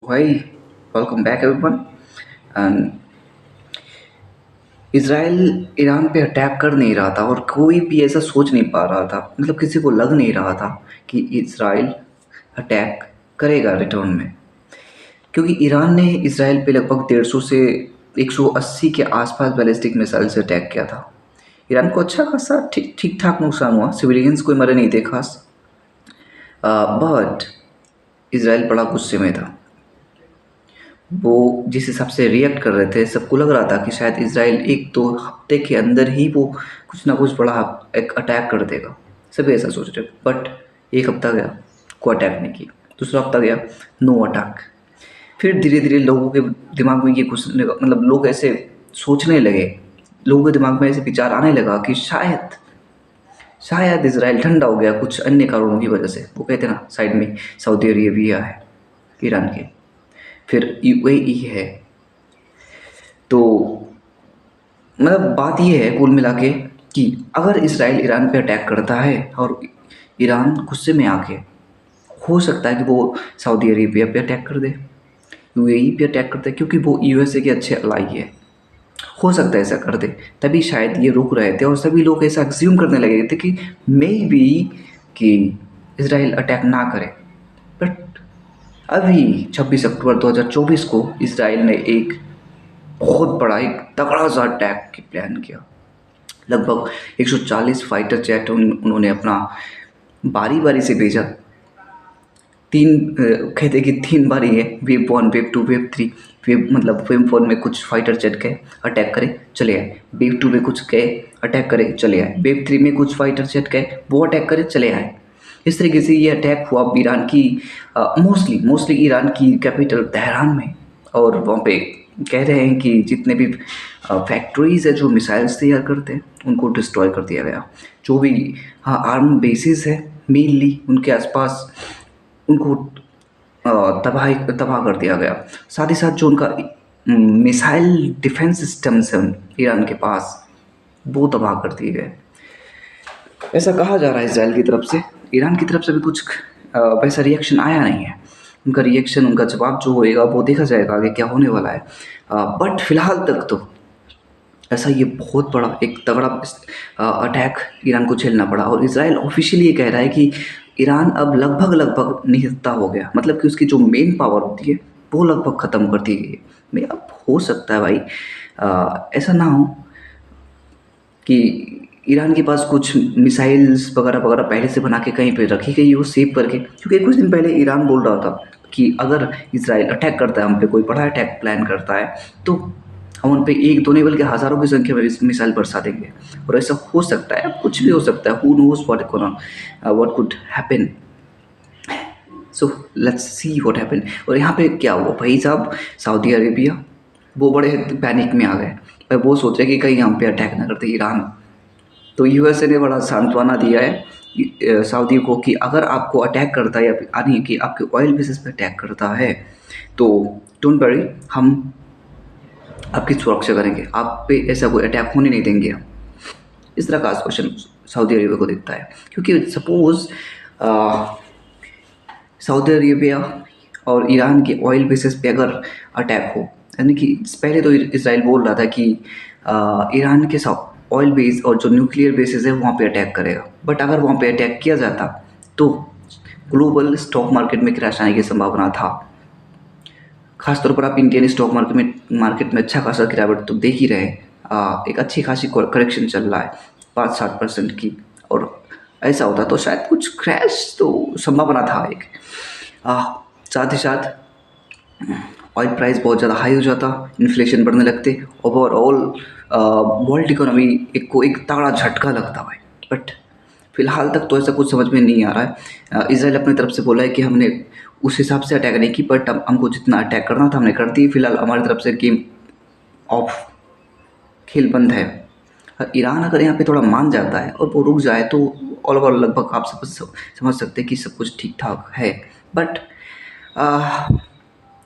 भाई, welcome back everyone. And Israel Iran पे attack कर नहीं रहा था और कोई भी ऐसा सोच नहीं पा रहा था, मतलब किसी को लग नहीं रहा था कि इसराइल अटैक करेगा रिटर्न में। क्योंकि ईरान ने इसराइल पे लगभग 150 से 180 के आसपास बैलिस्टिक मिसाइल से अटैक किया था। ईरान को अच्छा खासा ठीक ठीक ठाक नुकसान हुआ, सिविलियंस कोई मरे नहीं थे खास। बट इसराइल बड़ा गुस्से में था। वो जिस हिसाब से रिएक्ट कर रहे थे, सबको लग रहा था कि शायद इसराइल एक दो हफ्ते के अंदर ही वो कुछ ना कुछ बड़ा एक अटैक कर देगा। सभी ऐसा सोच रहे, बट एक हफ्ता गया, कोई अटैक नहीं किया। दूसरा हफ्ता गया, नो अटैक। फिर धीरे धीरे लोगों के दिमाग में ये घुसने लगा, मतलब लोग ऐसे सोचने लगे, लोगों के दिमाग में ऐसे विचार आने लगा कि शायद शायद इसराइल ठंडा हो गया कुछ अन्य कारणों की वजह से। वो कहते हैं ना, साइड में सऊदी अरेबिया है ईरान के, फिर यूएई है। तो मतलब बात ये है कुल मिला के कि अगर इसराइल ईरान पे अटैक करता है और ईरान गुस्से में आके, हो सकता है कि वो सऊदी अरेबिया पे अटैक कर दे, यूएई पे अटैक कर दे, क्योंकि वो यूएसए के अच्छे अलाई है। हो सकता है ऐसा कर दे, तभी शायद ये रुक रहे थे और सभी लोग ऐसा एज्यूम करने लगे थे कि मे बी कि इसराइल अटैक ना करे। बट अभी 26 अक्टूबर 2024 को इसराइल ने एक बहुत बड़ा, एक तगड़ा सा अटैक की प्लान किया। लगभग 140 फाइटर जेट उन्होंने अपना बारी बारी से भेजा। कहते कि तीन बारी है, wave one, wave two, wave three. Wave मतलब वेव वन में कुछ फाइटर जेट गए, अटैक करे, चले आए। वेव टू में कुछ गए, अटैक करे, चले आए। वेव थ्री में कुछ फाइटर जेट गए, वो अटैक करे, चले आए। इस तरीके से ये अटैक हुआ ईरान की, मोस्टली मोस्टली ईरान की कैपिटल तेहरान में। और वहाँ पे कह रहे हैं कि जितने भी फैक्ट्रीज है जो मिसाइल्स तैयार करते हैं, उनको डिस्ट्रॉय कर दिया गया। जो भी हाँ आर्म बेसिस है मेनली उनके आसपास, उनको तबाह कर दिया गया। साथ ही साथ जो उनका मिसाइल डिफेंस सिस्टम्स हैं ईरान के पास, वो तबाह कर दिए गए। ऐसा कहा जा रहा है इसराइल की तरफ से। ईरान की तरफ से भी कुछ वैसा रिएक्शन आया नहीं है। उनका रिएक्शन, उनका जवाब जो होएगा वो देखा जाएगा आगे क्या होने वाला है। बट फिलहाल तक तो ऐसा ये बहुत बड़ा एक तगड़ा अटैक ईरान को झेलना पड़ा। और इसराइल ऑफिशियली ये कह रहा है कि ईरान अब लगभग लगभग निहत्था हो गया, मतलब कि उसकी जो मेन पावर होती है वो लगभग ख़त्म कर दी गई है। मैं अब हो सकता है भाई ऐसा ना हो कि ईरान के पास कुछ मिसाइल्स वगैरह वगैरह पहले से बना के कहीं पे रखी गई हो सेव करके। क्योंकि कुछ दिन पहले ईरान बोल रहा था कि अगर इसराइल अटैक करता है, हम पे कोई बड़ा अटैक प्लान करता है, तो हम उन पे एक दो नहीं बल्कि हज़ारों की संख्या में मिसाइल बरसा देंगे। और ऐसा हो सकता है, अब कुछ भी हो सकता है। Who knows what could happen. So let's see what happen. और यहाँ पे क्या हुआ भाई साहब, सऊदी अरेबिया वो बड़े पैनिक में आ गए भाई। वो सोच रहे कि कहीं हम पे अटैक ना करते ईरान। तो यूएसए ने बड़ा सांत्वना दिया है सऊदी को कि अगर आपको अटैक करता है, या यानी कि आपके ऑयल बेसिस पे अटैक करता है, तो डोंट वरी, हम आपकी सुरक्षा करेंगे, आप पे ऐसा कोई अटैक होने नहीं देंगे हम। इस तरह का क्वेश्चन सऊदी अरेबिया को दिखता है। क्योंकि सपोज सऊदी अरेबिया और ईरान के ऑयल बेसिस पे अगर अटैक हो, यानी कि पहले तो इसराइल बोल रहा था कि ईरान के ऑयल बेस और जो न्यूक्लियर बेसिस है वहाँ पे अटैक करेगा। बट अगर वहाँ पे अटैक किया जाता तो ग्लोबल स्टॉक मार्केट में क्रैश आने की संभावना था। खासतौर पर आप इंडियन स्टॉक मार्केट में अच्छा खासा गिरावट तो देख ही रहे हैं। एक अच्छी खासी करेक्शन चल रहा है 5-7% की। और ऐसा होता तो शायद कुछ क्रैश तो संभावना था एक। आ, साथ ही साथ ऑयल प्राइस बहुत ज़्यादा हाई हो जाता, इन्फ्लेशन बढ़ने लगते, ओवरऑल वर्ल्ड इकोनॉमी एक तगड़ा झटका लगता भाई। बट फिलहाल तक तो ऐसा कुछ समझ में नहीं आ रहा है। इसराइल अपनी तरफ से बोला है कि हमने उस हिसाब से अटैक नहीं की, बट हमको जितना अटैक करना था हमने कर दी। फिलहाल हमारी तरफ से गेम ऑफ, खेल बंद है। ईरान अगर यहाँ पे थोड़ा मान जाता है और वो रुक जाए तो ऑल ओवर लगभग आप समझ सकते हैं कि सब कुछ ठीक ठाक है। बट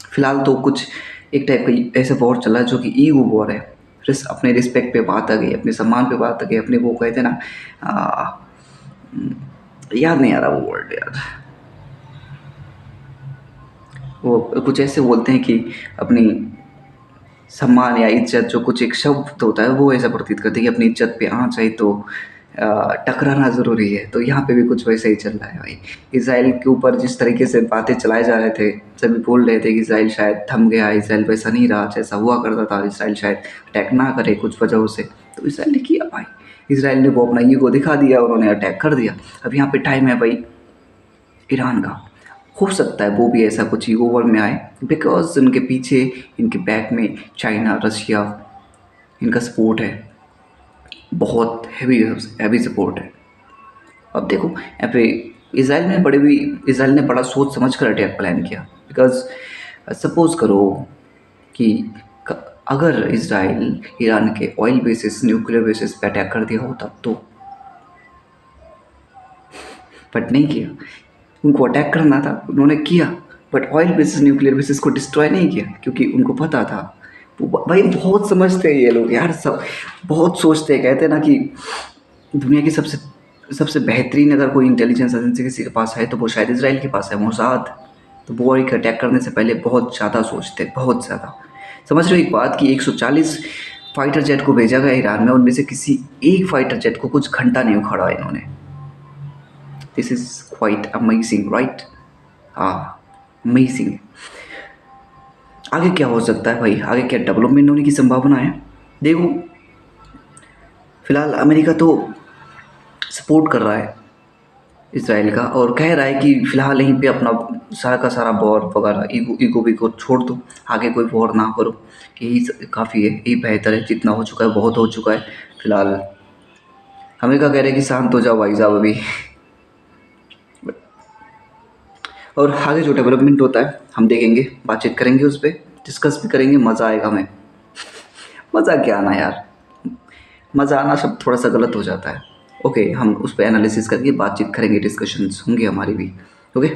फिलहाल तो कुछ एक टाइप का ऐसा वॉर चल रहा है जो कि ईगो वॉर है। अपने रिस्पेक्ट पे बात आ गई, अपने सम्मान पे बात आ गई, अपने वो कहते हैं ना, याद नहीं आ रहा वो वर्ड यार। वो कुछ ऐसे बोलते हैं कि अपनी सम्मान या इज्जत, जो कुछ एक शब्द होता है, वो ऐसा प्रतीत करते हैं कि अपनी इज्जत पे आँच आई तो टकराना ज़रूरी है। तो यहाँ पे भी कुछ वैसा ही चल रहा है भाई। इसराइल के ऊपर जिस तरीके से बातें चलाए जा रहे थे, सभी बोल रहे थे कि इसराइल शायद थम गया, इसराइल वैसा नहीं रहा जैसा हुआ करता था, इसराइल शायद अटैक ना करे कुछ वजहों से। तो इसराइल ने किया भाई, इसराइल ने वो अपना ईगो दिखा दिया, उन्होंने अटैक कर दिया। अब यहाँ पे टाइम है भाई ईरान का। हो सकता है वो भी ऐसा कुछ ही ओवर में आए, बिकॉज उनके पीछे, इनके बैक में चाइना, रशिया, इनका सपोर्ट है, बहुत हैवी हैवी सपोर्ट है। अब देखो यहाँ पे इसराइल ने बड़ा सोच समझ कर अटैक प्लान किया, बिकॉज सपोज करो कि अगर इसराइल ईरान के ऑयल बेसिस, न्यूक्लियर बेसिस पे अटैक कर दिया होता तो, बट नहीं किया। उनको अटैक करना था, उन्होंने किया, but oil basis, nuclear basis को डिस्ट्रॉय नहीं किया, क्योंकि उनको पता था। भाई बहुत समझते हैं ये लोग यार, सब बहुत सोचते हैं। कहते हैं ना कि दुनिया की सबसे सबसे बेहतरीन अगर कोई इंटेलिजेंस एजेंसी किसी के पास है तो वो शायद इसराइल के पास है, मोसाद। तो वो एक अटैक करने से पहले बहुत ज़्यादा सोचते हैं, बहुत ज़्यादा। समझ रहे हो एक बात कि 140 फाइटर जेट को भेजा गया ईरान में, उनमें से किसी एक फाइटर जेट को कुछ घंटा नहीं उखाड़ा इन्होंने। This is quite amazing, right? हाँ, अमेजिंग। आगे क्या हो सकता है भाई, आगे क्या डेवलपमेंट होने की संभावना है? देखो, फिलहाल अमेरिका तो सपोर्ट कर रहा है इसराइल का, और कह रहा है कि फ़िलहाल यहीं पे अपना सारा का सारा वॉर वगैरह, ईगो वीगो छोड़ दो, आगे कोई वॉर ना करो, यही काफ़ी है, यही बेहतर है, जितना हो चुका है बहुत हो चुका है। फ़िलहाल अमेरिका कह रहे हैं कि शांत हो जाओ भाई साहब अभी। और आगे जो डेवलपमेंट होता है हम देखेंगे, बातचीत करेंगे, उस पर डिस्कस भी करेंगे, मज़ा आएगा हमें। मज़ा क्या आना यार, मज़ा आना शब्द थोड़ा सा गलत हो जाता है। ओके, हम उस पर एनालिसिस करके बातचीत करेंगे, डिस्कशंस होंगे हमारी भी। ओके।